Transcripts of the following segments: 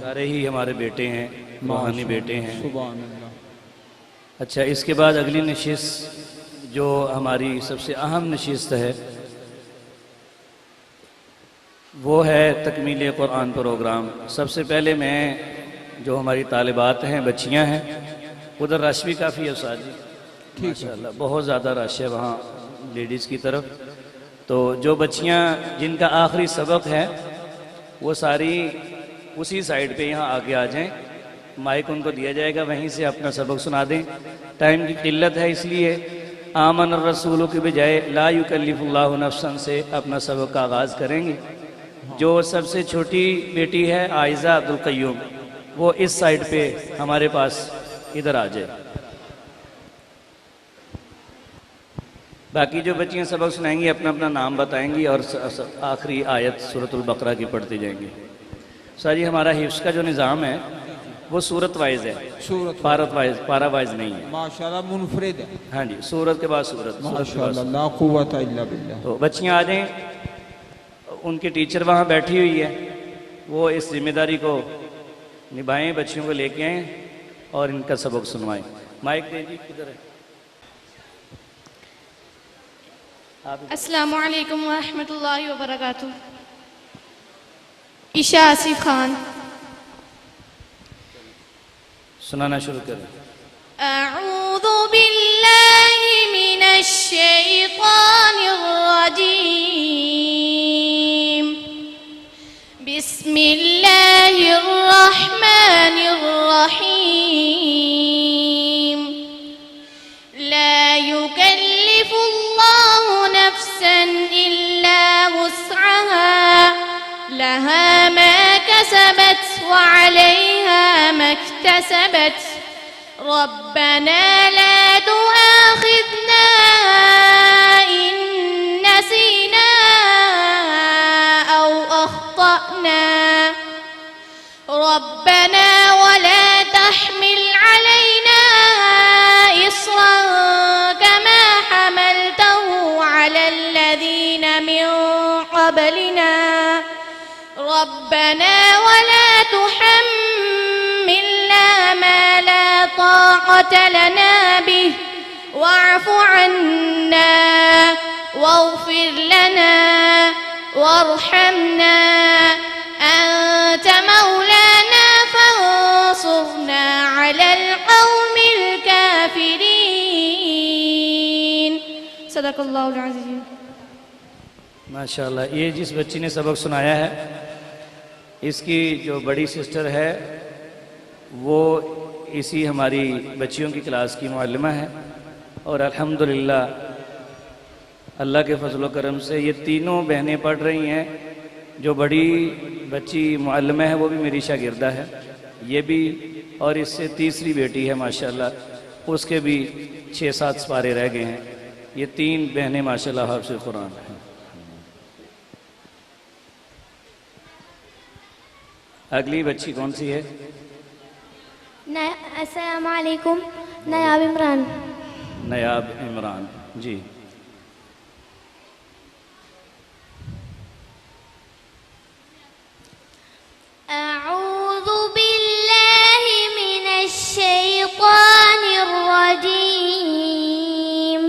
सारे ही हमारे बेटे हैं, रूहानी बेटे हैं। सुभान अल्लाह। अच्छा, इसके बाद अगली नशिस्त जो हमारी सबसे अहम नशिस्त है वो है तकमील कुरान प्रोग्राम। सबसे पहले मैं जो हमारी तालिबात हैं, बच्चियां हैं, उधर रश भी काफ़ी है उस्ताद जी, माशाअल्लाह बहुत ज़्यादा रश है वहाँ लेडीज़ की तरफ। तो जो बच्चियां जिनका आखिरी सबक है वो सारी उसी साइड पे यहाँ आगे आ जाएं, माइक उनको दिया जाएगा, वहीं से अपना सबक सुना दें। टाइम की किल्लत है इसलिए आमन रसूलों के बजाय ला युकल्लिफुल्लाहु नफ्सन से अपना सबक का आगाज़ करेंगे। जो सबसे छोटी बेटी है आयज़ा अब्दुल क़य्यूम, वो इस साइड पे हमारे पास इधर आ जाए। बाकी जो बच्चियां सबक सुनाएंगी अपना अपना नाम बताएंगी और आखिरी आयत सूरतुल बकरा की पढ़ते जाएंगे। सर जी, हमारा हिफ्स का जो निज़ाम है वो सूरत वाइज है, सूरत पारा वाइज नहीं है। माशाअल्लाह मुनफरिद है। हाँ जी, सूरत के बाद सूरत, माशाअल्लाह ला कुव्वता इल्ला बिल्लाह। तो बच्चियां आ जाएं, उनकी टीचर वहाँ बैठी हुई है, वो इस जिम्मेदारी को निभाएं, बच्चियों को लेके आएँ और इनका सबक सुनवाएं। माइक दे जी, किधर है? अस्सलामु अलैकुम व रहमतुल्लाहि व बरकातुहू। ईशा आसिफ खान। सुनाना शुरू करें। अऊज़ु बिल्लाहि मिनश शैतानिर रजीम। बिस्मिल्लाहिर रहमानिर रहीम। ला युकल्लिफुल्लाहु नफ्सन इल्ला वुस्अहा लहा मा कसबत व अलैहा मक्तसबत रब्बना ला तुआखिज़ना इन नसीना औ अख्तअना रब्बना वला तहमिल अलैना इस्रन कमा हमलतहु अलल्लज़ीना मिन क़ब्लिना रब्बना वला तुहम्मिलना मा ला ताक़त लना बिहि वअफ़ु अन्ना वग़फ़िर लना वरहमना अंत मौलाना फंसुरना अलल क़ौमिल काफ़िरीन। सदक़ल्लाहुल अज़ीज़। माशाअल्लाह, ये जिस बच्ची ने सबक सुनाया है इसकी जो बड़ी सिस्टर है वो इसी हमारी बच्चियों की क्लास की मुअल्लिमा है और अल्हम्दुलिल्लाह अल्लाह के फजल करम से ये तीनों बहनें पढ़ रही हैं। जो बड़ी बच्ची मुअल्लिमा है वो भी मेरी शागिर्दा है, ये भी, और इससे तीसरी बेटी है माशाअल्लाह, उसके भी 6-7 सिपारे रह गए हैं। ये 3 बहनें माशाअल्लाह हाफ़िज़ कुरान हैं। अगली बच्ची कौन सी है? अस्सलामु अलैकुम। नयाब इमरान। नयाब इमरान जी। अऊज़ु बिल्लाहि मिनश शैतानिर रजीम।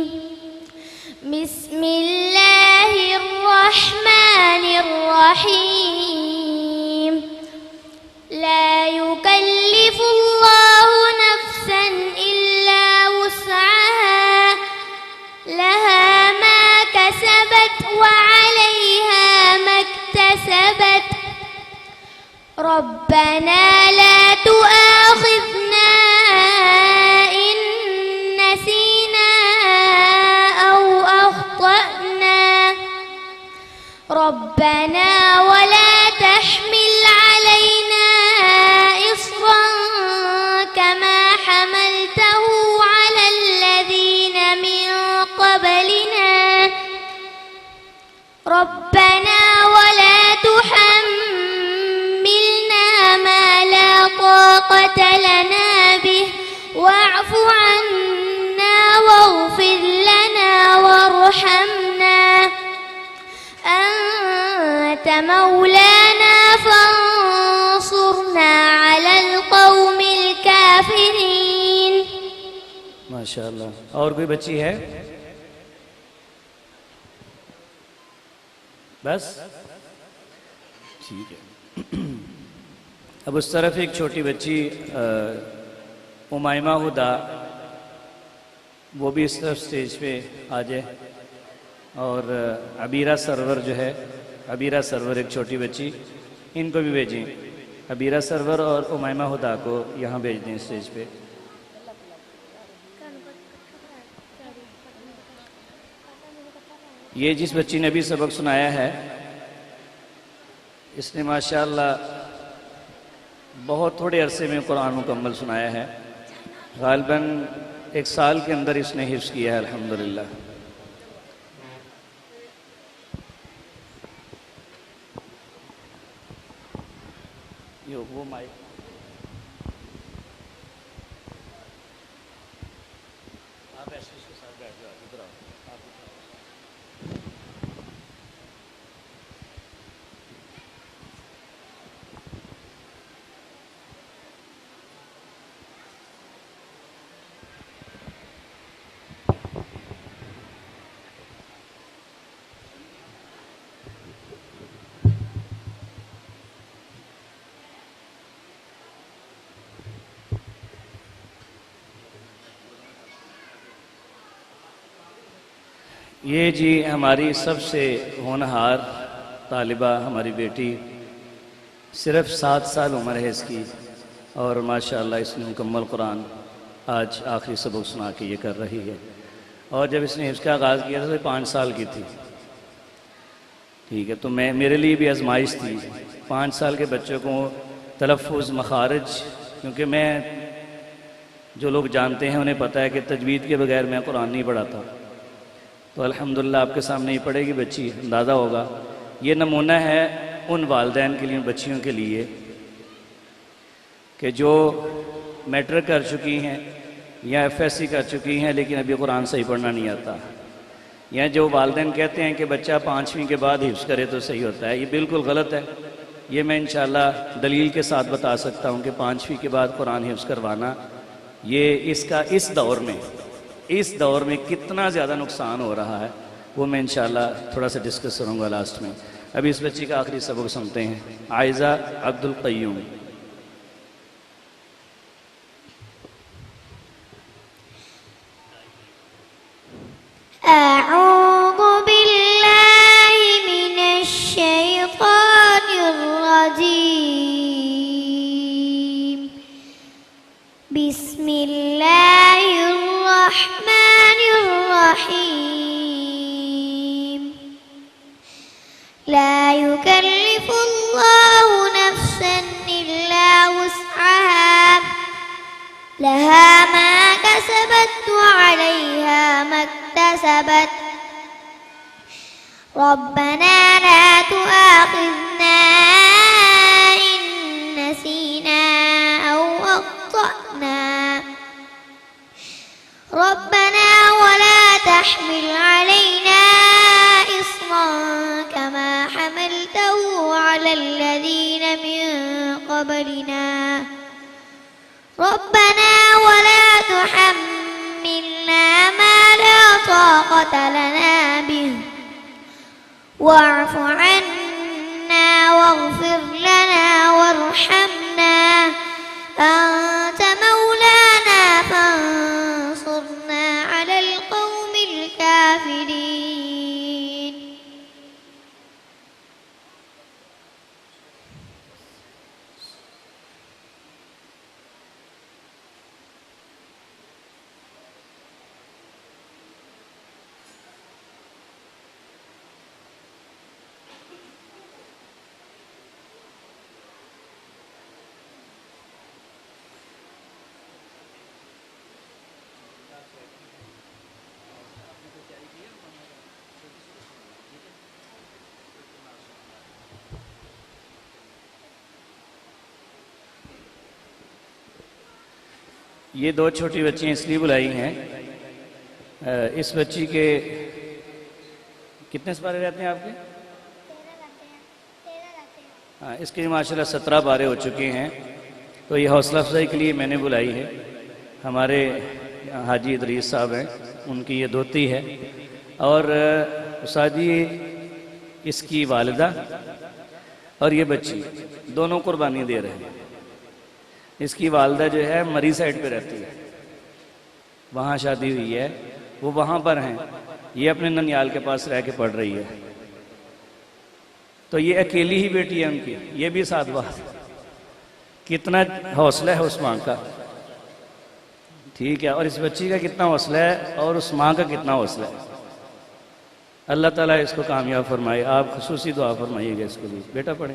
बिस्मिल्लाहिर रहमानिर रहीम। ला युकल्लिफुल्लाहु नफ्सन इल्ला वुस्अहा लहा मा कसबत व अलैहा मक्तसबत रब्बना ला तुआखिज़ना इन नसीना औ अख्तअना रब्बना वला तहमिल अलैना इस्रन कमा हमलतहु अलल्लज़ीना मिन क़ब्लिना रब्बना वला तुहम्मिलना मा ला ताक़त लना बिहि वअफ़ु अन्ना वग़फ़िर लना वरहमना अंत मौलाना फंसुरना माशाअल्लाह। और कोई बच्ची है? बस ठीक है। अब उस तरफ एक छोटी बच्ची उमाइमा हुदा, वो भी इस तरफ स्टेज पे आ जाए। और अबीरा सरवर जो है, अबीरा सरवर एक छोटी बच्ची, इनको भी भेजें। अबीरा सरवर और उमाइमा हुदा को यहाँ भेज दें स्टेज पे। ये जिस बच्ची ने अभी सबक सुनाया है, इसने माशाअल्लाह बहुत थोड़े अरसे में कुरान मुकम्मल सुनाया है। गालिबन 1 साल के अंदर इसने हिफ्ज़ किया है अल्हम्दुलिल्लाह। यो वो माइक आप ऐसे उसके साथ बैठ जाओ, इधर आओ आप। ये जी हमारी सबसे होनहार तालिबा, हमारी बेटी, सिर्फ 7 साल उम्र है इसकी, और माशाअल्लाह इसने मुकम्मल कुरान आज आखिरी सबक सुना के ये कर रही है। और जब इसने इसका आगाज़ किया था तो 5 साल की थी। ठीक है, तो मेरे लिए भी आजमाइश थी 5 साल के बच्चों को तलफ़्फ़ुज़, मखारिज, क्योंकि मैं जो लोग जानते हैं उन्हें पता है कि तजवीद के बगैर मैं कुरान नहीं पढ़ाता। तो अल्हम्दुलिल्लाह आपके सामने ही पढ़ेगी बच्ची, अंदाज़ा होगा। ये नमूना है उन वालिदैन के लिए, बच्चियों के लिए कि जो मैट्रिक कर चुकी हैं या एफएससी कर चुकी हैं लेकिन अभी कुरान सही पढ़ना नहीं आता। या जो वालिदैन कहते हैं कि बच्चा 5वीं के बाद हिफ्ज़ करे तो सही होता है, ये बिल्कुल गलत है। ये मैं इंशाअल्लाह दलील के साथ बता सकता हूँ कि 5वीं के बाद कुरान हिफ्ज़ करवाना, ये इसका इस दौर में कितना ज़्यादा नुकसान हो रहा है, वो मैं इंशाअल्लाह थोड़ा सा डिस्कस करूँगा लास्ट में। अभी इस बच्ची का आखिरी सबक सुनते हैं। आयज़ा अब्दुल क़य्यूम। अऊज़ु बिल्लाहि मिनश शैतानिर रजीम। बिस्मिल्लाहिर रहमानिर रहीम। ला युकल्लिफुल्लाहु नफ्सन इल्ला वुस्अहा लहा मा कसबत व अलैहा मक्तसबत। रब्बना ला तुआखिज़ना इन नसीना औ अख्तअना। रब्बना वला तहमिल अलैना इस्रन कमा हमलतहु अलल्लज़ीन मिन क़ब्लिना। रब्बना वला तुहम्मिलना मा ला ताक़त लना बिहि वाअफ़ु अन्ना वाग़फ़िर लना वरहमना अंत मौलाना फंसुरना अलल क़ौमिल काफ़िरीन। ये 2 छोटी बच्चियाँ इसलिए बुलाई हैं, इस बच्ची के कितने पारे रहते हैं आपके? 13 हाँ, इसके माशाल्लाह 17 पारे हो चुके हैं। तो ये हौसला अफजाई के लिए मैंने बुलाई है। हमारे हाजी इदरीस साहब हैं, उनकी ये धोती है। और उस्ताद जी इसकी वालिदा और ये बच्ची दोनों कुर्बानी दे रहे हैं। इसकी वालिदा जो है मरी साइड पे रहती है, वहाँ शादी हुई है, वो वहाँ पर हैं, ये अपने ननियाल के पास रह के पढ़ रही है। तो ये अकेली ही बेटी है उनकी, ये भी साथ बात। कितना हौसला है उस माँ का, ठीक है, और इस बच्ची का कितना हौसला है और उस माँ का कितना हौसला है। अल्लाह ताला इसको कामयाब फरमाए। आप खुसूसी दुआ फरमाइएगा इसके लिए। बेटा पढ़े।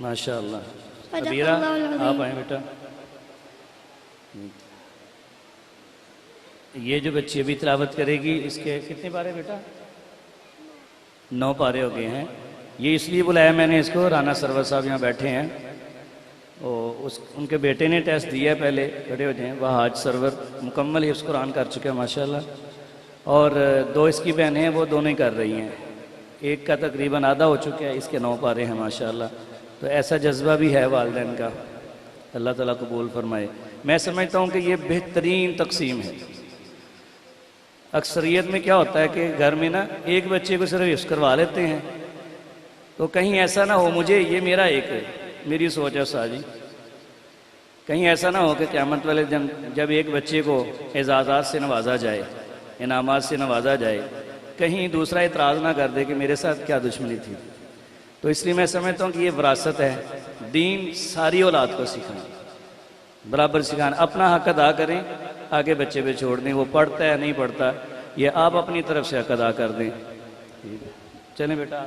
माशाअल्लाह। सदक़ अबीरा अल्लाहुल अज़ीम। आप आए बेटा। ये जो बच्ची अभी तिलावत करेगी, इसके कितने पारे बेटा? 9 पारे हो गए हैं। ये इसलिए बुलाया मैंने इसको, राना सरवर साहब यहाँ बैठे हैं, उनके बेटे ने टेस्ट दिया है, पहले खड़े हो जाएं। वह हाज सरवर मुकम्मल हिफ्ज़ कुरान कर चुके हैं माशाल्लाह, और 2 इसकी बहनें हैं, वो दोनों ही कर रही हैं। एक का तकरीबन आधा हो चुका है, इसके 9 पारे हैं माशाल्लाह। तो ऐसा जज्बा भी है वालिदैन का, अल्लाह ताला कबूल फरमाए। मैं समझता हूँ कि ये बेहतरीन तकसीम है। अक्सरियत में क्या होता है कि घर में ना एक बच्चे को सिर्फ हिफ्ज़ करवा लेते हैं, तो कहीं ऐसा ना हो, मुझे ये मेरा एक मेरी सोच है साजी, कहीं ऐसा ना हो कि क़यामत वाले दिन जब एक बच्चे को एजाज़ात से नवाजा जाए, इनामात से नवाजा जाए, कहीं दूसरा इतराज़ ना कर दे कि मेरे साथ क्या दुश्मनी थी। तो इसलिए मैं समझता हूँ कि ये विरासत है। दीन सारी औलाद को सिखाएं, बराबर सिखाएं, अपना हक अदा करें, आगे बच्चे पे छोड़ दें। वो पढ़ता है नहीं पढ़ता, ये आप अपनी तरफ से हक अदा कर दें। चलें बेटा।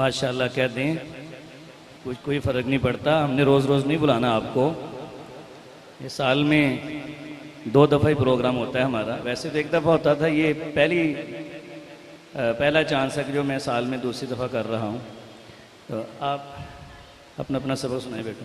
माशाल्लाह कह दें, कुछ कोई फ़र्क नहीं पड़ता। हमने रोज़ रोज़ नहीं बुलाना आपको, ये साल में 2 दफ़ा ही प्रोग्राम होता है हमारा। वैसे तो 1 दफ़ा होता था, ये पहला चांस है कि जो मैं साल में दूसरी दफ़ा कर रहा हूँ। तो आप अपना अपना सबक सुनाए बेटा।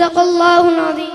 सदक़ल्लाहुल अज़ीम।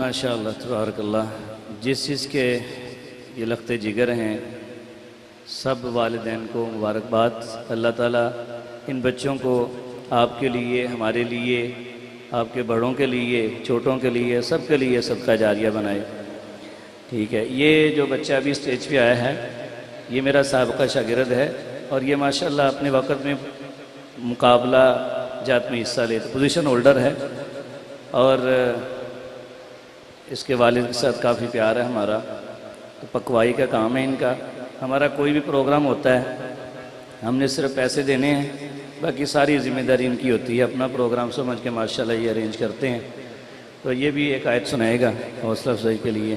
माशाअल्लाह तबारकल्लाह। जिस चीज़ के ये लख्ते जिगर हैं, सब वालिदैन को मुबारकबाद। अल्लाह ताला इन बच्चों को आपके लिए, हमारे लिए, आपके बड़ों के लिए, छोटों के लिए, सब के लिए सदका जारिया बनाए। ठीक है। ये जो बच्चा अभी स्टेज पे आया है, ये मेरा साबिक़ा शागिर्द है और ये माशाअल्लाह अपने वक़्त में मुकाबला जात में हिस्सा लेते, पोजीशन होल्डर है और इसके वालिद के साथ काफ़ी प्यार है हमारा। तो पकवाई का काम है इनका। हमारा कोई भी प्रोग्राम होता है, हमने सिर्फ पैसे देने हैं, बाकी सारी ज़िम्मेदारी इनकी होती है। अपना प्रोग्राम समझ के माशाल्लाह ये अरेंज करते हैं। तो ये भी एक आयत सुनाएगा हौसला अफजाई के लिए।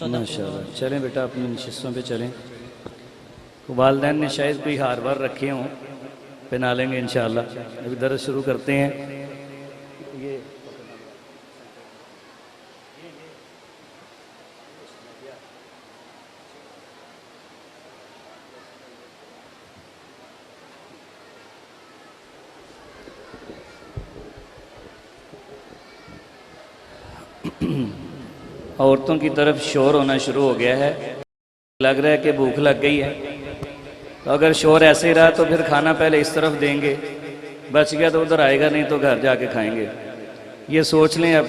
माशाअल्लाह। चलें बेटा, अपनी नशिस्तों पे चलें। वालिदैन ने शायद कोई हार वार रखे हों, पहना लेंगे इंशाअल्लाह। अभी दर्स शुरू करते हैं। ये औरतों की तरफ शोर होना शुरू हो गया है। लग रहा है कि भूख लग गई है। तो अगर शोर ऐसे ही रहा तो फिर खाना पहले इस तरफ देंगे, बच गया तो उधर आएगा, नहीं तो घर जाके खाएंगे। ये सोच लें। अब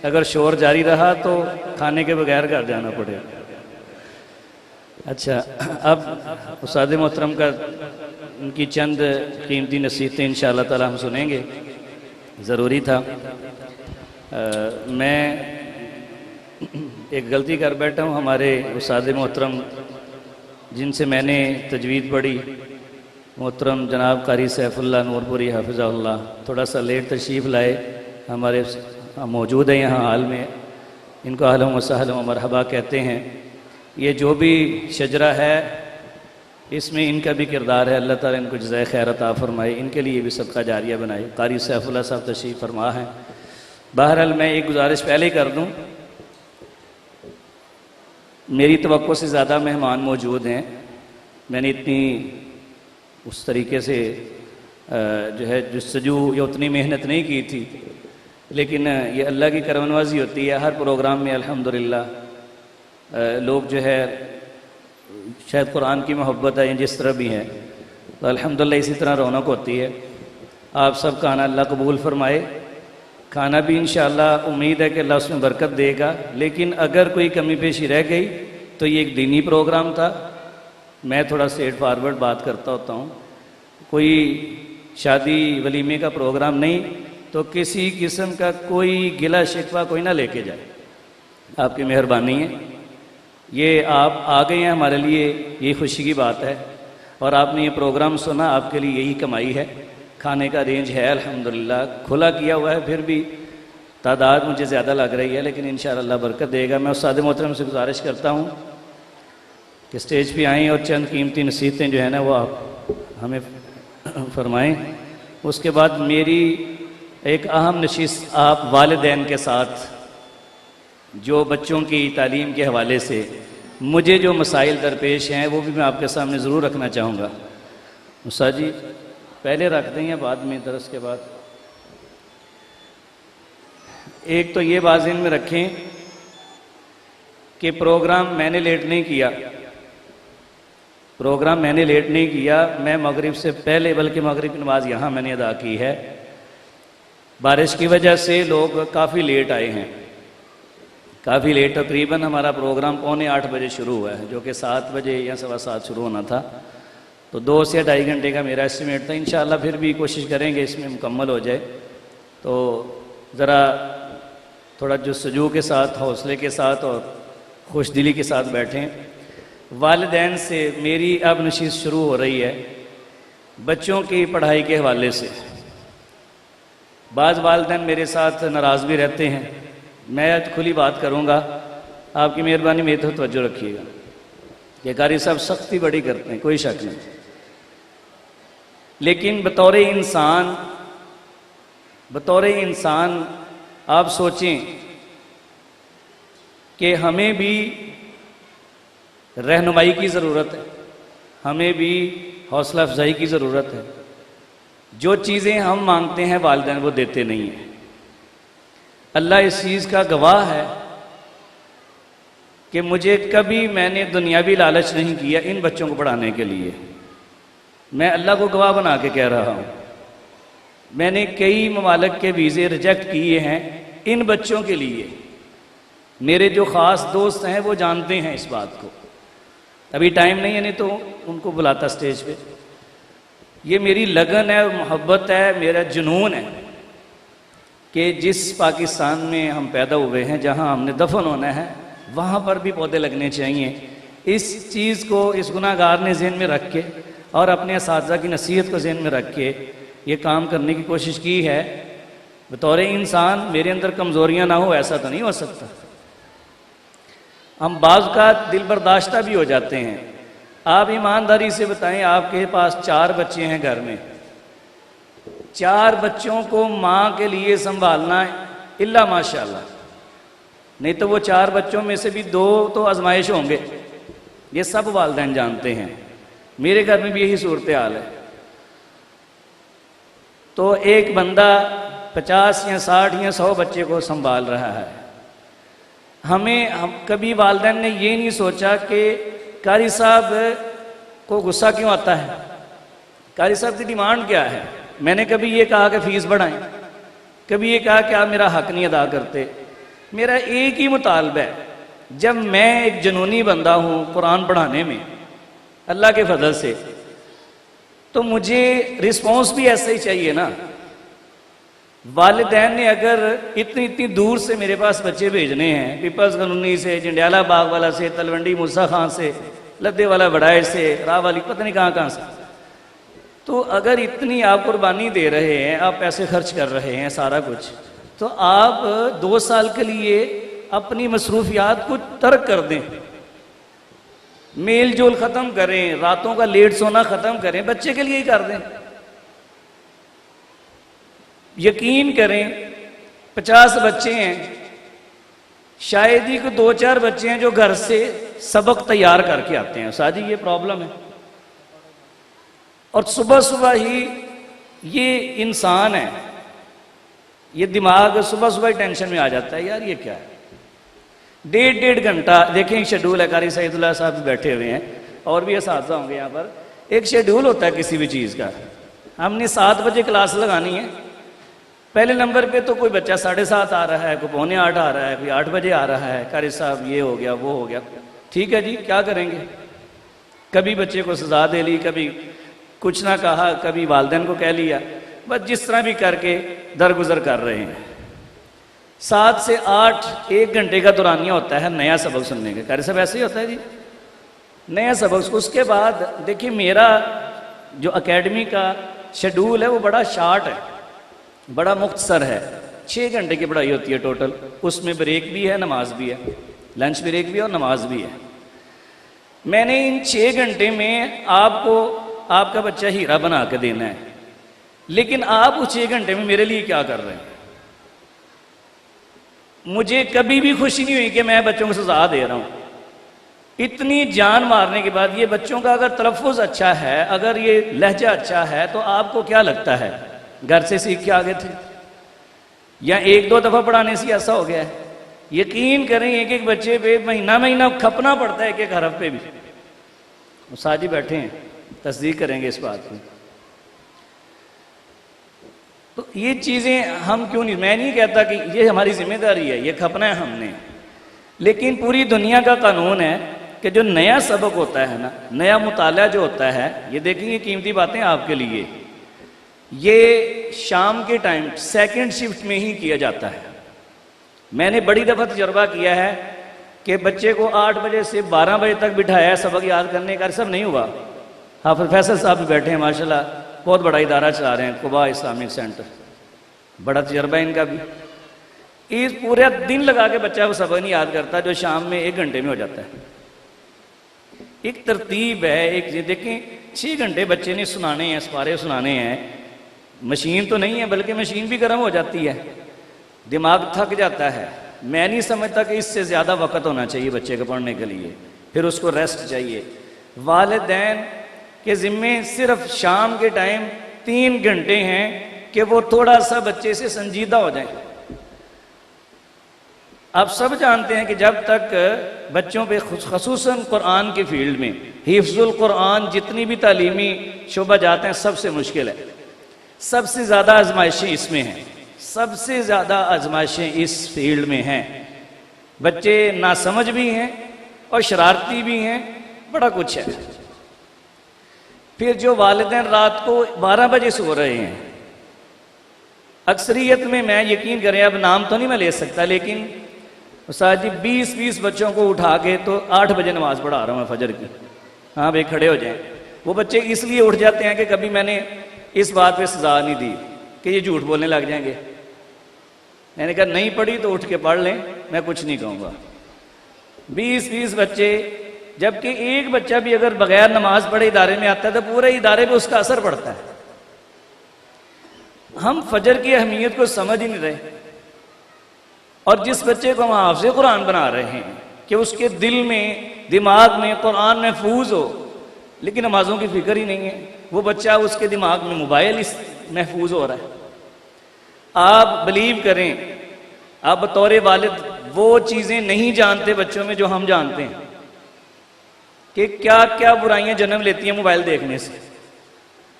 अगर शोर जारी रहा तो खाने के बगैर घर जाना पड़ेगा। अच्छा, अब उस्ताद मोहतरम का उनकी चंद कीमती नसीहतें इंशाअल्लाह ताला हम सुनेंगे। ज़रूरी था। मैं एक गलती कर बैठा हूँ। हमारे उस्ताद मोहतरम जिनसे मैंने तजवीद पढ़ी, मोहतरम जनाब कारी सैफुल्लाह नूरपुरी हाफिज़हुल्लाह, थोड़ा सा लेट तशरीफ़ लाए। हमारे मौजूद है यहाँ हाल में। इनको अहलन व सहलन व मरहबा कहते हैं। ये जो भी शजरा है इसमें इनका भी किरदार है। अल्लाह ताला इनको जज़ाए खैर अता फरमाए, इनके लिए भी सदका जारिया बनाए। कारी सैफुल्लाह साहब तशरीफ़ फरमा हैं। बहरहाल मैं एक गुजारिश पहले कर दूं, मेरी तवक्को से ज़्यादा मेहमान मौजूद हैं। मैंने इतनी उस तरीके से जो है जुस्तजू या उतनी मेहनत नहीं की थी, लेकिन ये अल्लाह की करमनवाजी होती है। हर प्रोग्राम में अल्हम्दुलिल्लाह लोग जो है शायद कुरान की मोहब्बत है या जिस तरह भी है, तो अल्हम्दुलिल्लाह इसी तरह रौनक होती है। आप सब खाना अल्लाह कबूल फरमाए। खाना भी इंशाअल्लाह उम्मीद है कि अल्लाह उसमें बरकत देगा, लेकिन अगर कोई कमी पेशी रह गई तो ये एक दीनी प्रोग्राम था। मैं थोड़ा स्ट्रेट फॉरवर्ड बात करता होता हूँ, कोई शादी वलीमे का प्रोग्राम नहीं, तो किसी किस्म का कोई गिला शिकवा कोई ना लेके जाए। आपकी मेहरबानी है, ये आप आ गए हैं हमारे लिए, ये खुशी की बात है। और आपने ये प्रोग्राम सुना, आपके लिए यही कमाई है। खाने का रेंज है अल्हम्दुलिल्लाह, खुला किया हुआ है, फिर भी तादाद मुझे ज़्यादा लग रही है, लेकिन इंशाअल्लाह बरकत देगा। मैं उस्ताद मोहतरम से गुजारिश करता हूँ कि स्टेज पे आएँ और चंद कीमती नसीहतें जो है ना वो आप हमें फरमाएँ। उसके बाद मेरी एक अहम नशिस्त आप वालिदैन के साथ जो बच्चों की तालीम के हवाले से मुझे जो मसाइल दरपेश हैं वो भी मैं आपके सामने ज़रूर रखना चाहूँगा। उस्ताद जी पहले रख दें या बाद में दरस के बाद? एक तो ये बाज़िन में रखें कि प्रोग्राम मैंने लेट नहीं किया, प्रोग्राम मैंने लेट नहीं किया। मैं मगरिब से पहले, बल्कि मगरिब की नमाज यहाँ मैंने अदा की है। बारिश की वजह से लोग काफ़ी लेट आए हैं, काफ़ी लेट। तकरीबन हमारा प्रोग्राम 7:45 बजे शुरू हुआ है, जो कि 7 बजे या 7:15 शुरू होना था। तो 2 से 2.5 घंटे का मेरा एस्टिमेट था। इंशाअल्लाह फिर भी कोशिश करेंगे इसमें मुकम्मल हो जाए। तो ज़रा थोड़ा जुस्तजू के साथ, हौसले के साथ और खुशदिली के साथ बैठें। वालिदैन से मेरी अब नशिस्त शुरू हो रही है बच्चों की पढ़ाई के हवाले से। बाज़ वालिदैन मेरे साथ नाराज़ भी रहते हैं। मैं आज खुली बात करूँगा, आपकी मेहरबानी मेरी तरफ तवज्जो रखिएगा। ये कारी साहब सख्ती बड़ी करते हैं, कोई शक नहीं, लेकिन बतौर इंसान आप सोचें कि हमें भी रहनुमाई की ज़रूरत है, हमें भी हौसला अफजाई की ज़रूरत है। जो चीज़ें हम मांगते हैं वालिदैन वो देते नहीं हैं। अल्लाह इस चीज़ का गवाह है कि मुझे कभी मैंने दुनियावी लालच नहीं किया इन बच्चों को पढ़ाने के लिए। मैं अल्लाह को गवाह बना के कह रहा हूँ, मैंने कई ममालिक के वीज़े रिजेक्ट किए हैं इन बच्चों के लिए। मेरे जो ख़ास दोस्त हैं वो जानते हैं इस बात को। अभी टाइम नहीं है, नहीं तो उनको बुलाता स्टेज पे। ये मेरी लगन है, मोहब्बत है, मेरा जुनून है कि जिस पाकिस्तान में हम पैदा हुए हैं, जहाँ हमने दफन होना है, वहाँ पर भी पौधे लगने चाहिए। इस चीज़ को इस गुनाहगार ने ज़हन में रख के और अपने असातिज़ा की नसीहत को ज़हन में रख के ये काम करने की कोशिश की है। बतौर इंसान मेरे अंदर कमज़ोरियाँ ना हो ऐसा तो नहीं हो सकता। हम बाज़ का दिल बर्दाश्ता भी हो जाते हैं। आप ईमानदारी से बताएं, आपके पास 4 बच्चे हैं घर में, 4 बच्चों को माँ के लिए संभालना इल्ला माशाअल्लाह, नहीं तो वो 4 बच्चों में से भी 2 तो आजमाइश होंगे। ये सब वालिदैन जानते हैं। मेरे घर में भी यही सूरत हाल है। तो एक बंदा 50 या 60 या 100 बच्चे को संभाल रहा है। हम कभी वालिदैन ने ये नहीं सोचा कि कारी साहब को गुस्सा क्यों आता है, कारी साहब की डिमांड क्या है। मैंने कभी ये कहा कि फ़ीस बढ़ाएं, कभी ये कहा कि आप मेरा हक नहीं अदा करते। मेरा एक ही मुतालबा है, जब मैं एक जुनूनी बंदा हूँ कुरान पढ़ाने में अल्लाह के फजल से, तो मुझे रिस्पॉन्स भी ऐसा ही चाहिए ना। वालिदैन ने अगर इतनी दूर से मेरे पास बच्चे भेजने हैं, पीपल्स कॉलोनी से, जंडियाला बाग वाला से, तलवंडी मूसा खां से, लद्दे वाला बड़ाइश से, राह वाली पता नहीं कहाँ से, तो अगर इतनी आप कुर्बानी दे रहे हैं, आप पैसे खर्च कर रहे हैं, सारा कुछ, तो आप 2 साल के लिए अपनी मसरूफियात को तर्क कर दें। मेल जोल ख़त्म करें, रातों का लेट सोना ख़त्म करें, बच्चे के लिए ही कर दें। यकीन करें 50 बच्चे हैं, शायद ही कोई 2-4 बच्चे हैं जो घर से सबक तैयार करके आते हैं। साजी ये प्रॉब्लम है। और सुबह सुबह ही ये इंसान है, ये दिमाग सुबह सुबह ही टेंशन में आ जाता है, यार ये क्या है। 1.5 घंटा देखें शेड्यूल है, कारी सईदुल्लाह साहब भी बैठे हुए हैं और भी असातिज़ा होंगे यहाँ पर। एक शेड्यूल होता है किसी भी चीज़ का। हमने 7 बजे क्लास लगानी है, पहले नंबर पे तो कोई बच्चा 7:30 आ रहा है, कोई 7:45 आ रहा है, कोई 8 बजे आ रहा है। कारी साहब ये हो गया वो हो गया, ठीक है जी क्या करेंगे। कभी बच्चे को सजा दे ली, कभी कुछ ना कहा, कभी वालिदैन को कह लिया, बस जिस तरह भी करके दरगुजर कर रहे हैं। 7 से 8 1 घंटे का दौरानिया होता है नया सबक सुनने का। कारी साहब ऐसे ही होता है जी, नया सबक। उसके बाद देखिए मेरा जो एकेडमी का शेड्यूल है वो बड़ा शार्ट है, बड़ा मुख्तसर है। 6 घंटे की पढ़ाई होती है टोटल, उसमें ब्रेक भी है, नमाज भी है, लंच ब्रेक भी है और नमाज भी है। मैंने इन 6 घंटे में आपको आपका बच्चा हीरा बना के देना है, लेकिन आप उस 6 घंटे में मेरे लिए क्या कर रहे हैं। मुझे कभी भी खुशी नहीं हुई कि मैं बच्चों को सजा दे रहा हूं। इतनी जान मारने के बाद ये बच्चों का अगर तलफ़ुज़ अच्छा है, अगर ये लहजा अच्छा है, तो आपको क्या लगता है घर से सीख के आ गए थे या 1-2 दफ़ा पढ़ाने से ऐसा हो गया है। यकीन करें एक एक बच्चे पे महीना महीना खपना पड़ता है, एक एक हरफ पे भी। साजी बैठे हैं, तस्दीक करेंगे इस बात की। तो ये चीज़ें हम क्यों नहीं, मैं नहीं कहता कि ये हमारी जिम्मेदारी है, ये खपना है हमने, लेकिन पूरी दुनिया का कानून है कि जो नया सबक होता है ना, नया मुताला जो होता है, ये देखेंगे कीमती बातें आपके लिए, ये शाम के टाइम सेकंड शिफ्ट में ही किया जाता है। मैंने बड़ी दफ़ा तजर्बा किया है कि बच्चे को 8 बजे से 12 बजे तक बिठाया है सबक याद करने का, सब नहीं हुआ। हाफिज़ फैसल साहब भी बैठे हैं माशाल्लाह, बहुत बड़ा इदारा चला रहे हैं, कुबा इस्लामिक सेंटर, बड़ा तजर्बा है इनका भी। इस पूरा दिन लगा के बच्चा वो सबक नहीं याद करता जो शाम में 1 घंटे में हो जाता है। एक तरतीब है, एक ये देखें 6 घंटे बच्चे ने सुनाने हैं, सपारे सुनाने हैं। मशीन तो नहीं है, बल्कि मशीन भी गर्म हो जाती है, दिमाग थक जाता है। मैं नहीं समझता कि इससे ज़्यादा वक़्त होना चाहिए बच्चे को पढ़ने के लिए, फिर उसको रेस्ट चाहिए। वालिदैन के ज़िम्मे सिर्फ शाम के टाइम 3 घंटे हैं कि वो थोड़ा सा बच्चे से संजीदा हो जाए। आप सब जानते हैं कि जब तक बच्चों पे ख़ुसूसन कुरान की फील्ड में हिफ्ज़ुल कुरान जितनी भी तालीमी शोबा जाते हैं, सबसे मुश्किल है, सबसे ज़्यादा आजमाइशें इसमें हैं, सबसे ज़्यादा आजमाइशें इस फील्ड में हैं। बच्चे नासमझ भी हैं और शरारती भी हैं, बड़ा कुछ है। फिर जो वालिदैन रात को 12 बजे सो रहे हैं, अक्सरियत में, मैं यकीन करें अब नाम तो नहीं मैं ले सकता, लेकिन उस्ताद जी 20-20 बच्चों को उठा के तो 8 बजे नमाज पढ़ा रहा हूँ मैं फजर की। हाँ भाई खड़े हो जाएं। वो बच्चे इसलिए उठ जाते हैं कि कभी मैंने इस बात पे सजा नहीं दी कि ये झूठ बोलने लग जाएंगे। मैंने कहा नहीं पढ़ी तो उठ के पढ़ लें, मैं कुछ नहीं कहूँगा। 20-20 बच्चे, जबकि एक बच्चा भी अगर बगैर नमाज पढ़े इदारे में आता है तो पूरे इदारे पे उसका असर पड़ता है। हम फजर की अहमियत को समझ ही नहीं रहे। और जिस बच्चे को हम हाफ़िज़ कुरान बना रहे हैं कि उसके दिल में, दिमाग में कुरान महफूज हो, लेकिन नमाजों की फिक्र ही नहीं है, वो बच्चा उसके दिमाग में मोबाइल इस महफूज हो रहा है। आप बिलीव करें, आप बतौर वालिद वो चीज़ें नहीं जानते बच्चों में जो हम जानते हैं कि क्या क्या बुराइयां जन्म लेती हैं मोबाइल देखने से।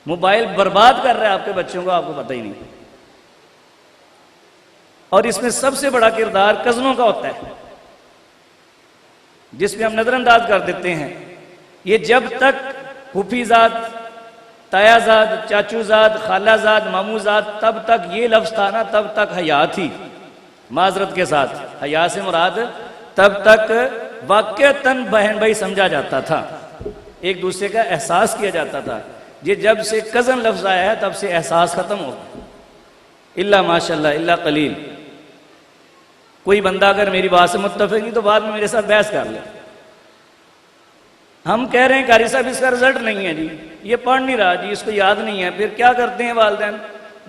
मोबाइल बर्बाद कर रहा है आपके बच्चों को, आपको पता ही नहीं। और इसमें सबसे बड़ा किरदार कज़नों का होता है, जिसमें हम नजरअंदाज कर देते हैं। ये जब तक फूफीजाद, तायाजाद, चाचूजाद, खालाजाद, मामूजाद, तब तक ये लफ्ज़ था ना, तब तक हया थी। माजरत के साथ, हया से मुराद तब तक वाक़अतन बहन भाई समझा जाता था, एक दूसरे का एहसास किया जाता था। ये जब से कज़न लफ्ज़ आया है तब से एहसास ख़त्म हो गया। इल्ला माशाल्लाह इल्ला कलील। कोई बंदा अगर मेरी बात से मुत्तफ़िक़ नहीं तो बाद में मेरे साथ बहस कर ले। हम कह रहे हैं कारी साहब इसका रिजल्ट नहीं है जी, ये पढ़ नहीं रहा जी, इसको याद नहीं है। फिर क्या करते हैं वालिदैन?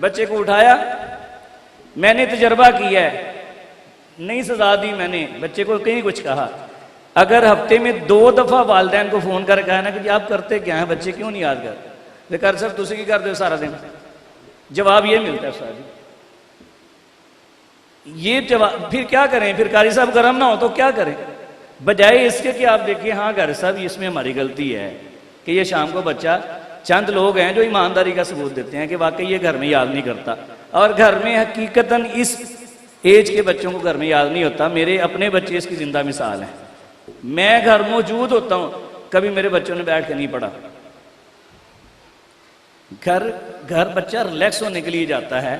बच्चे को उठाया, मैंने तजर्बा किया है, नहीं सजा दी मैंने, बच्चे को कहीं कुछ कहा। अगर हफ्ते में 2 दफ़ा वालिदैन को फ़ोन कर कहा ना कि जी आप करते क्या हैं, बच्चे क्यों नहीं याद करते? कारी साहब तुझे की कर दो सारा दिन, जवाब ये मिलता है साहब। ये जवाब फिर क्या करें? फिर कारी साहब गर्म ना हो तो क्या करें? बजाय इसके कि आप देखिए हाँ कारी साहब इसमें हमारी गलती है कि ये शाम को बच्चा, चंद लोग हैं जो ईमानदारी का सबूत देते हैं कि वाकई ये घर में याद नहीं करता, और घर में हकीकतन इस एज के बच्चों को घर में याद नहीं होता। मेरे अपने बच्चे इसकी जिंदा मिसाल हैं। मैं घर मौजूद होता हूं, कभी मेरे बच्चों ने बैठ के नहीं पढ़ा। घर बच्चा रिलैक्स होने के लिए जाता है।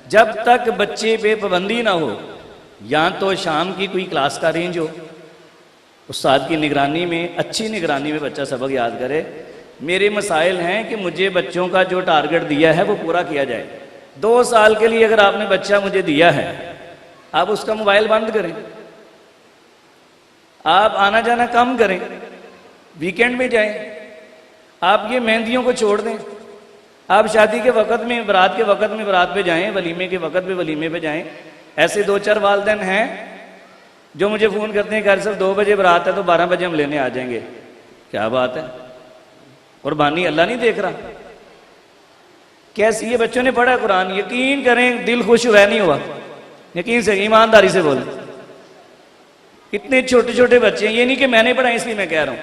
जब तक बच्चे पे पाबंदी ना हो, या तो शाम की कोई क्लास का अरेंज हो, उस्ताद की निगरानी में, अच्छी निगरानी में बच्चा सबक याद करे। मेरे मसाइल हैं कि मुझे बच्चों का जो टारगेट दिया है वो पूरा किया जाए। 2 साल के लिए अगर आपने बच्चा मुझे दिया है, आप उसका मोबाइल बंद करें, आप आना जाना कम करें, वीकेंड में जाएं, आप ये मेहंदियों को छोड़ दें, आप शादी के वक़्त में, बारात के वक़्त में बारात पे जाएं, वलीमे के वक़्त में वलीमे पे जाएं। ऐसे 2-4 वालिदैन हैं जो मुझे फ़ोन करते हैं कारी साहब 2 बजे बारात है तो 12 बजे हम लेने आ जाएंगे। क्या बात है? कुर्बानी अल्लाह नहीं देख रहा? कैसी? ये बच्चों ने पढ़ा कुरान, यकीन करें दिल खुश हुआ नहीं हुआ? यकीन से, ईमानदारी से बोले। इतने छोटे छोटे बच्चे हैं, ये नहीं कि मैंने पढ़ा इसलिए मैं कह रहा हूँ।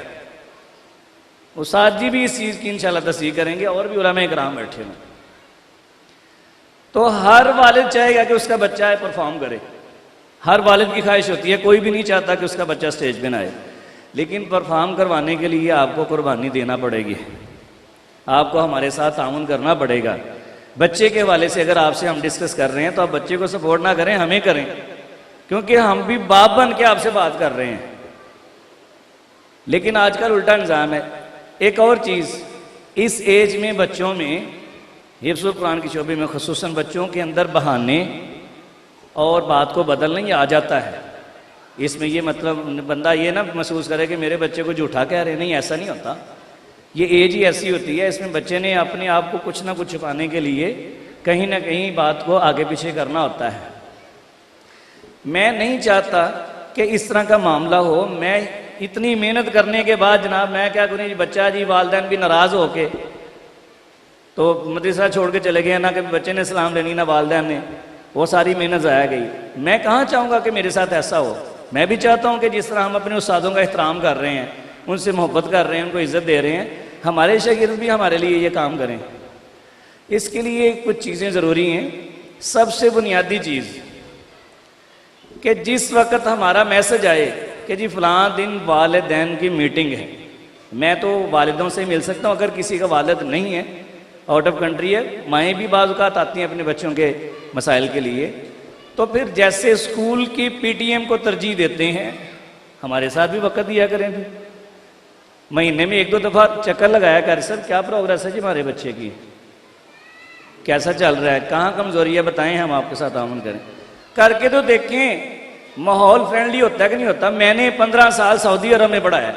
उस्ताद जी भी इस चीज़ की इंशाल्लाह तस्दीक करेंगे, और भी उलमा इकराम बैठे हैं। तो हर वालिद चाहेगा कि उसका बच्चा परफॉर्म करे। हर वालिद की ख्वाहिश होती है, कोई भी नहीं चाहता कि उसका बच्चा स्टेज पे ना आए, लेकिन परफॉर्म करवाने के लिए आपको कुर्बानी देना पड़ेगी, आपको हमारे साथ ताउन करना पड़ेगा। बच्चे के हवाले से अगर आपसे हम डिस्कस कर रहे हैं तो आप बच्चे को सपोर्ट ना करें, हमें करें, क्योंकि हम भी बाप बन के आपसे बात कर रहे हैं। लेकिन आजकल उल्टा निज़ाम है। एक और चीज़, इस एज में बच्चों में, हिफ्ज़ुल कुरान के शोबे में ख़ुसूसन बच्चों के अंदर बहाने और बात को बदलना ही आ जाता है। इसमें ये मतलब बंदा ये ना महसूस करे कि मेरे बच्चे को झूठा कह रहे, नहीं, ऐसा नहीं होता। ये एज ही ऐसी होती है, इसमें बच्चे ने अपने आप को कुछ ना कुछ छुपाने के लिए कहीं ना कहीं बात को आगे पीछे करना होता है। मैं नहीं चाहता कि इस तरह का मामला हो। मैं इतनी मेहनत करने के बाद जनाब मैं क्या करूँ जी, बच्चा जी वालिदैन भी नाराज़ होके तो मदरसा छोड़ के चले गए, ना कि बच्चे ने सलाम लेनी ना वालिदैन ने, वो सारी मेहनत ज़ाया गई। मैं कहाँ चाहूँगा कि मेरे साथ ऐसा हो। मैं भी चाहता हूँ कि जिस तरह हम अपने उस्तादों का एहतराम कर रहे हैं, उनसे मोहब्बत कर रहे हैं, उनको इज़्ज़त दे रहे हैं, हमारे शागिर्द भी हमारे लिए ये काम करें। इसके लिए कुछ चीज़ें ज़रूरी हैं। सबसे बुनियादी चीज़ कि जिस वक्त हमारा मैसेज आए कि जी फ़लाँ दिन वालिदैन की मीटिंग है, मैं तो वालिदों से मिल सकता हूँ, अगर किसी का वालिद नहीं है, आउट ऑफ कंट्री है, माएँ भी बाज़ औक़ात आती हैं अपने बच्चों के मसाइल के लिए, तो फिर जैसे स्कूल की पीटीएम को तरजीह देते हैं, हमारे साथ भी वक्त दिया करें। फिर महीने में 1-2 दफ़ा चक्कर लगाया कर, सर क्या प्रोग्रेस है जी हमारे बच्चे की, कैसा चल रहा है, कहाँ कमज़ोरी है, बताएं, हम आपके साथ ताउन करें। करके तो देखें माहौल फ्रेंडली होता है कि नहीं होता। मैंने 15 साल सऊदी अरब में पढ़ाया,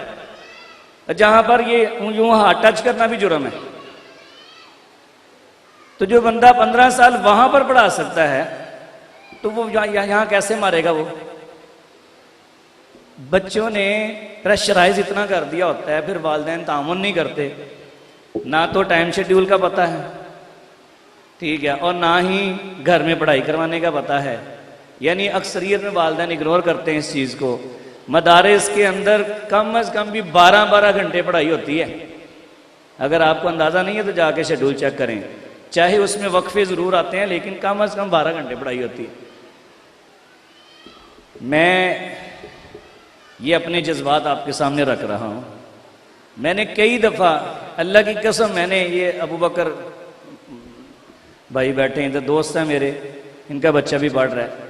जहाँ पर ये यूँ हाथ टच करना भी जुर्म है। तो जो बंदा 15 साल वहाँ पर पढ़ा सकता है, तो वो यहाँ कैसे मारेगा? वो बच्चों ने प्रेशराइज इतना कर दिया होता है, फिर वालिदैन तामुन नहीं करते, ना तो टाइम शेड्यूल का पता है, ठीक है, और ना ही घर में पढ़ाई करवाने का पता है। यानी अक्सरियत में वालिदैन इग्नोर करते हैं इस चीज़ को। मदारिस के अंदर कम अज़ कम भी 12-12 घंटे पढ़ाई होती है। अगर आपको अंदाज़ा नहीं है तो जाके शेड्यूल चेक करें, चाहे उसमें वक्फे ज़रूर आते हैं, लेकिन कम अज़ कम 12 घंटे पढ़ाई होती है। मैं ये अपने जज्बात आपके सामने रख रहा हूँ। मैंने कई दफ़ा, अल्लाह की कसम, मैंने ये अबू बकर भाई बैठे हैं, तो दोस्त हैं मेरे, इनका बच्चा भी पढ़ रहा है,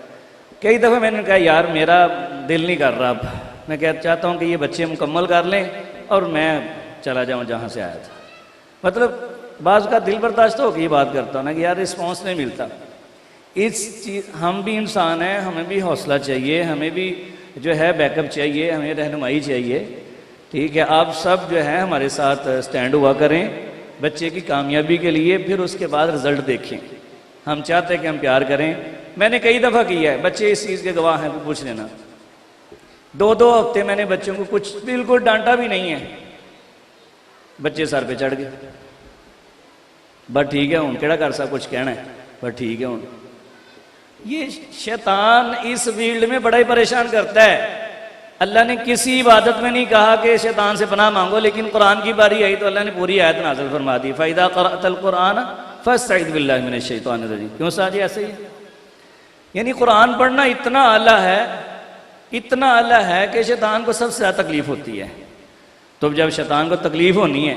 कई दफ़ा मैंने कहा यार मेरा दिल नहीं कर रहा, अब मैं चाहता हूँ कि ये बच्चे मुकम्मल कर लें और मैं चला जाऊँ जहाँ से आया था। मतलब बाज़ का दिल बर्दाश्त हो के ये बात करता हूँ ना कि यार रिस्पॉन्स नहीं मिलता। इस चीज़, हम भी इंसान हैं, हमें भी हौसला चाहिए, हमें भी जो है बैकअप चाहिए, हमें रहनुमाई चाहिए। ठीक है, आप सब जो है हमारे साथ स्टैंड हुआ करें बच्चे की कामयाबी के लिए, फिर उसके बाद रिजल्ट देखें। हम चाहते हैं कि हम प्यार करें। मैंने कई दफ़ा किया है, बच्चे इस चीज़ के गवाह हैं, तो पूछ लेना। 2-2 हफ्ते मैंने बच्चों को कुछ बिल्कुल डांटा भी नहीं है, बच्चे सर पे चढ़ गए। बस ठीक है, हूँ केड़ा कर सा कुछ कहना है, बस ठीक है। हूँ ये शैतान इस फील्ड में बड़ा ही परेशान करता है। अल्लाह ने किसी इबादत में नहीं कहा कि शैतान से पनाह मांगो, लेकिन कुरान की बारी आई तो अल्लाह ने पूरी आयत नाज़िल फरमा दी, फ़इज़ा क़रअतल कुरान फ़स्तइज़ बिल्लाहि मिनश शैतानिर रजीम। क्यों साजी ऐसे ही? यानी कुरान पढ़ना इतना आला है, इतना आला है कि शैतान को सबसे ज़्यादा तकलीफ होती है। तो जब शैतान को तकलीफ होनी है,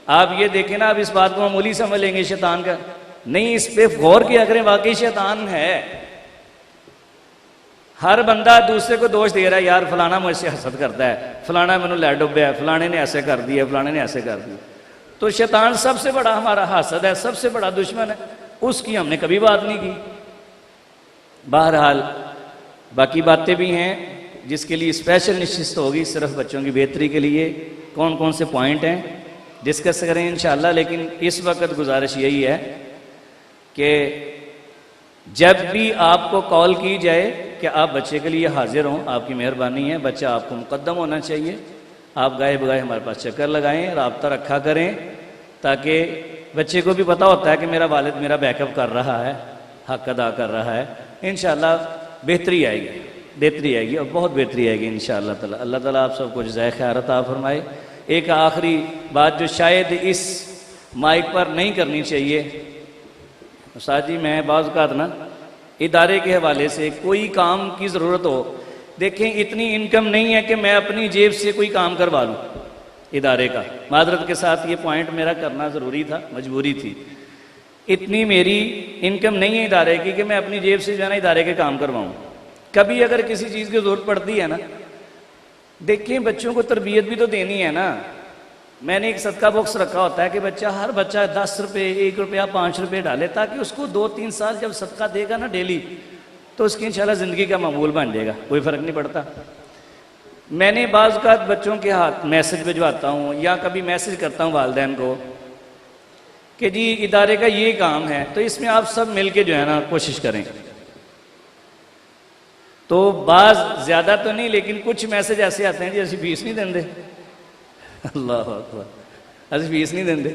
आप ये देखें ना, आप इस बात को मामूली समझ लेंगे शैतान का, नहीं, इस पे गौर किया करें, वाकई शैतान है। हर बंदा दूसरे को दोष दे रहा है, यार फलाना मुझसे हसद करता है, फलाना मैंने लै डुब्बा है, फलाने ने ऐसे कर दिया, फलाने ने ऐसे कर दिया। तो शैतान सबसे बड़ा हमारा हासद है, सबसे बड़ा दुश्मन है, उसकी हमने कभी बात नहीं की। बहरहाल बाकी बातें भी हैं जिसके लिए स्पेशल निश्चित होगी, सिर्फ बच्चों की बेहतरी के लिए कौन कौन से पॉइंट हैं डिस्कस करें इंशाअल्लाह। लेकिन इस वक्त गुजारिश यही है कि जब भी आपको कॉल की जाए कि आप बच्चे के लिए हाजिर हों, आपकी मेहरबानी है, बच्चा आपको मुकद्दम होना चाहिए। आप गाए बगाए हमारे पास चक्कर लगाएं, रब्ता रखा करें, ताकि बच्चे को भी पता होता है कि मेरा वालिद मेरा बैकअप कर रहा है, हक अदा कर रहा है। इंशाअल्लाह बेहतरी आएगी, बेहतरी आएगी और बहुत बेहतरी आएगी इंशाअल्लाह ताला। अल्लाह ताला आप सबको जज़ाए खैर अता फरमाए। एक आखिरी बात जो शायद इस माइक पर नहीं करनी चाहिए, उस्ताद जी, मैं बाज़ औक़ात ना इदारे के हवाले से कोई काम की ज़रूरत हो, देखें इतनी इनकम नहीं है कि मैं अपनी जेब से कोई काम करवा लूँ इदारे का। मादरत के साथ ये पॉइंट मेरा करना ज़रूरी था, मजबूरी थी। इतनी मेरी इनकम नहीं है इदारे की कि मैं अपनी जेब से जो है ना इदारे के काम करवाऊँ। कभी अगर किसी चीज़ की ज़रूरत पड़ती है ना, देखें बच्चों को तरबियत भी तो देनी है ना। मैंने एक सदका बॉक्स रखा होता है कि बच्चा, हर बच्चा 10 रुपये, 1 रुपया, 5 रुपये डाले, ताकि उसको 2-3 साल जब सदका देगा ना डेली, तो उसकी इंशाल्लाह ज़िंदगी का मामूल बन जाएगा, कोई फ़र्क नहीं पड़ता। मैंने बाज़ औक़ात बच्चों के हाथ मैसेज भिजवाता हूँ या कभी मैसेज करता हूँ वालिदैन को कि जी इदारे का ये काम है, तो इसमें आप सब मिल के जो है ना कोशिश करें। तो बाज़ ज़्यादा तो नहीं, लेकिन कुछ मैसेज ऐसे आते हैं जी असी फीस नहीं देंगे। अल्लाह अकबर, असी फीस नहीं देंगे।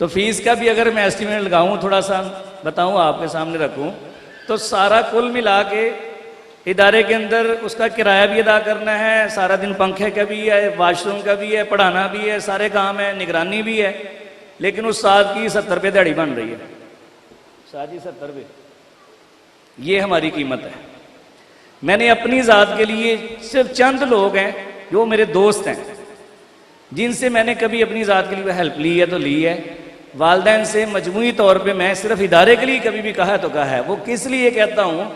तो फीस का भी अगर मैं एस्टीमेट लगाऊं, थोड़ा सा बताऊं, आपके सामने रखूं, तो सारा कुल मिला के इदारे के अंदर उसका किराया भी अदा करना है, सारा दिन पंखे का भी है, वाशरूम का भी है, पढ़ाना भी है, सारे काम है, निगरानी भी है। लेकिन उस साल की 70 रुपये दिहाड़ी बन रही है, साजी 70 रुपये, ये हमारी कीमत है। मैंने अपनी ज़ात के लिए सिर्फ चंद लोग हैं जो मेरे दोस्त हैं, जिनसे मैंने कभी अपनी ज़ात के लिए हेल्प ली है तो ली है। वालिदैन से मजमूई तौर पे मैं सिर्फ इदारे के लिए कभी भी कहा तो कहा है। वो किस लिए कहता हूँ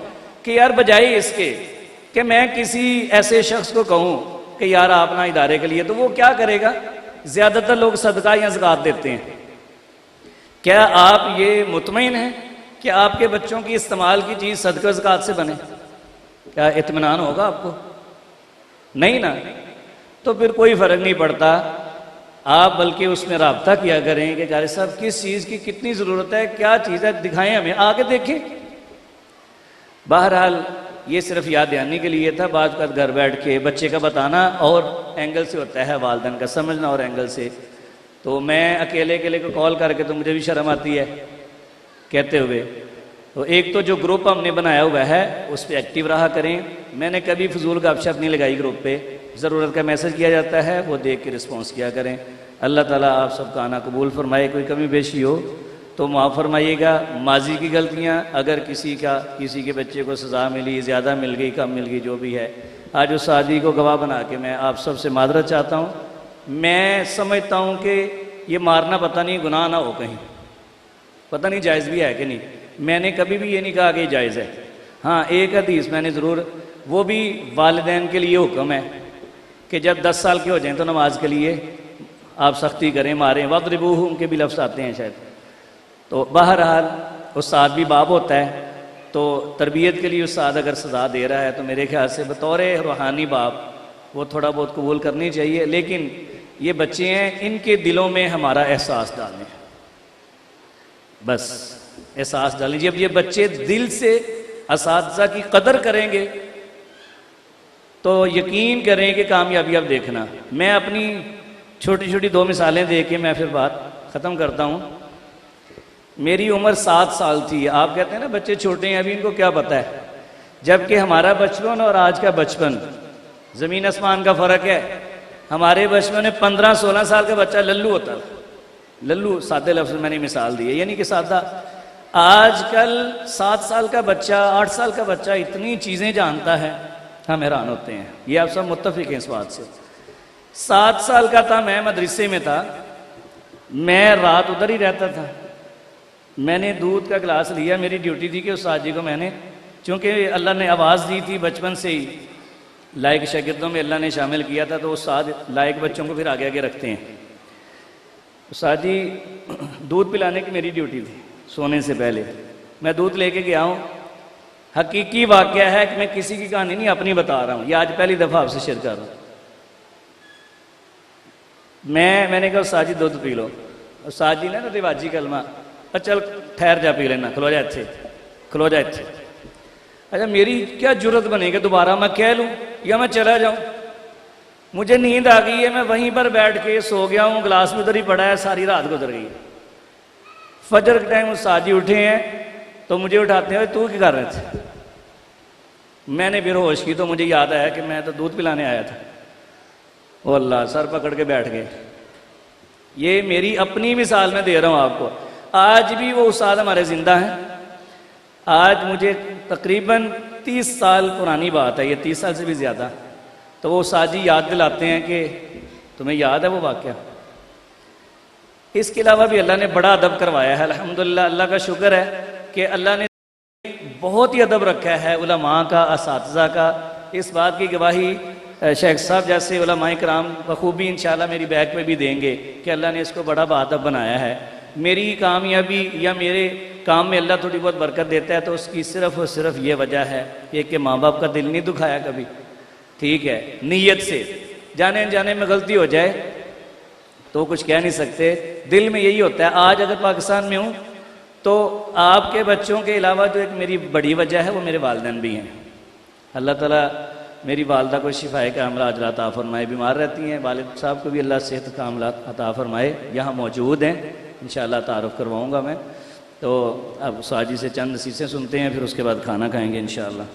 कि यार बजाय इसके कि मैं किसी ऐसे शख्स को कहूँ कि यार आप ना इदारे के लिए, तो वो क्या करेगा? ज़्यादातर लोग सदका या ज़कात देते हैं। क्या आप ये मुतमईन हैं कि आपके बच्चों की इस्तेमाल की चीज़ सदका ज़कात से बने? क्या इत्मीनान होगा आपको? नहीं ना। तो फिर कोई फ़र्क नहीं पड़ता, आप बल्कि उसमें रब्ता किया करें कि कारी साहब किस चीज़ की कितनी ज़रूरत है, क्या चीज़ है, दिखाएं हमें, आके देखें। बहरहाल ये सिर्फ याद दहानी के लिए था। बात का घर बैठ के बच्चे का बताना और एंगल से होता है, वालिदैन का समझना और एंगल से। तो मैं अकेले अकेले को कॉल करके तो मुझे भी शर्म आती है कहते हुए। तो एक तो जो ग्रुप हमने बनाया हुआ है उस पर एक्टिव रहा करें। मैंने कभी फजूल गपशप नहीं लगाई ग्रुप पे, ज़रूरत का मैसेज किया जाता है वो देख के रिस्पॉन्स किया करें। अल्लाह ताला आप सबका आना कबूल फरमाए। कोई कमी बेशी हो तो माफ़ फरमाइएगा। माजी की गलतियाँ, अगर किसी के बच्चे को सज़ा मिली, ज़्यादा मिल गई, कम मिल गई, जो भी है, आज उस आदमी को गवाह बना के मैं आप सबसे मादरत चाहता हूँ। मैं समझता हूँ कि ये मारना पता नहीं गुनाह ना हो, कहीं पता नहीं जायज़ भी है कि नहीं। मैंने कभी भी ये नहीं कहा कि जायज़ है। हाँ, एक हदीस मैंने ज़रूर, वो भी वालिदैन के लिए हुक्म है कि जब 10 साल के हो जाएं तो नमाज के लिए आप सख्ती करें, मारें। वज़रिबूहुम के भी लफ्ज़ आते हैं शायद। तो बहरहाल उस्ताद भी बाप होता है, तो तरबियत के लिए उस्ताद अगर सज़ा दे रहा है तो मेरे ख्याल से बतौर रूहानी बाप वो थोड़ा बहुत कबूल करनी चाहिए, लेकिन ये बच्चे हैं, इनके दिलों में हमारा एहसास डालें, बस एहसास डालें। जब ये बच्चे दिल से असातिज़ा की कदर करेंगे तो यकीन करें कि कामयाबी अब देखना। मैं अपनी छोटी छोटी 2 मिसालें दे के मैं फिर बात ख़त्म करता हूँ। मेरी उम्र 7 साल थी। आप कहते हैं ना बच्चे छोटे हैं, अभी इनको क्या पता है, जबकि हमारा बचपन और आज का बचपन ज़मीन आसमान का फ़र्क है। हमारे बचपन में 15-16 साल का बच्चा लल्लू होता था, लल्लू, सादे लफ्ज़ में मैंने मिसाल दी है, यानी कि सादा। आजकल 7 साल का बच्चा, 8 साल का बच्चा इतनी चीज़ें जानता है, हम हैरान होते हैं। ये आप सब मुत्तफ़िक़ हैं इस बात से। 7 साल का था, मैं मदरसे में था, मैं रात उधर ही रहता था। मैंने दूध का गिलास लिया, मेरी ड्यूटी थी कि उस्ताद जी को मैंने, चूँकि अल्लाह ने आवाज़ दी थी बचपन से ही, लायक शागिर्दों में अल्लाह ने शामिल किया था, तो उस्ताद लायक बच्चों को फिर आगे आगे रखते हैं। उस्ताद जी दूध पिलाने की मेरी ड्यूटी थी, सोने से पहले मैं दूध लेके गया हूँ। हकीकी वाक़या है कि मैं किसी की कहानी नहीं अपनी बता रहा हूँ, ये आज पहली दफ़ा आपसे शेयर कर रहा हूँ। मैंने कहा उस्ताद जी दूध पी लो। उस्ताद जी ने ना रिवाजी कलमा, चल ठहर जा पी लेना, खलो जा इत्थे, खलो जा इत्थे। अच्छा, मेरी क्या जुर्रत बनेगी दोबारा मैं कह लूँ या मैं चला जाऊँ। मुझे नींद आ गई है, मैं वहीं पर बैठ के सो गया हूँ, गिलास भी उधर ही पड़ा है, सारी रात गुजर गई। फजर के टाइम उस्ताद जी उठे हैं तो मुझे उठाते हैं, तू क्या कर रहे थे। मैंने फिर होश की तो मुझे याद आया कि मैं तो दूध पिलाने आया था। ओ अल्लाह, सर पकड़ के बैठ गए। ये मेरी अपनी मिसाल मैं दे रहा हूँ आपको। आज भी वो उस्ताद हमारे ज़िंदा हैं। आज मुझे तकरीबन 30 साल पुरानी बात है, ये 30 साल से भी ज़्यादा। तो वो उस्ताद जी याद दिलाते हैं कि तुम्हें याद है वो वाक़या। इसके अलावा भी अल्लाह ने बड़ा अदब करवाया है, अल्हम्दुलिल्लाह। अल्लाह का शुक्र है कि अल्लाह ने बहुत ही अदब रखा है उलमा का, असातिज़ा का। इस बात की गवाही शेख साहब जैसे उलमा इकराम बखूबी इंशाअल्लाह मेरी बैक पे भी देंगे कि अल्लाह ने इसको बड़ा बाअदब बनाया है। मेरी कामयाबी या मेरे काम में अल्लाह थोड़ी बहुत बरकत देता है तो उसकी सिर्फ़ और सिर्फ ये वजह है कि माँ बाप का दिल नहीं दुखाया कभी। ठीक है, नीयत से, जाने अनजाने में गलती हो जाए तो कुछ कह नहीं सकते, दिल में यही होता है। आज अगर पाकिस्तान में हूँ तो आपके बच्चों के अलावा जो एक मेरी बड़ी वजह है वो मेरे वालिदैन भी हैं। अल्लाह ताला मेरी वालदा को शिफाए कामिला अजर अता फरमाए। बीमार रहती हैं, वालिद साहब को भी अल्लाह सेहत कामिला अता फरमाए। यहाँ मौजूद हैं, इंशाअल्लाह तारुफ़ करवाऊँगा मैं। तो अब साजी से चंद नसीहतें सुनते हैं, फिर उसके बाद खाना खाएँगे इंशाअल्लाह।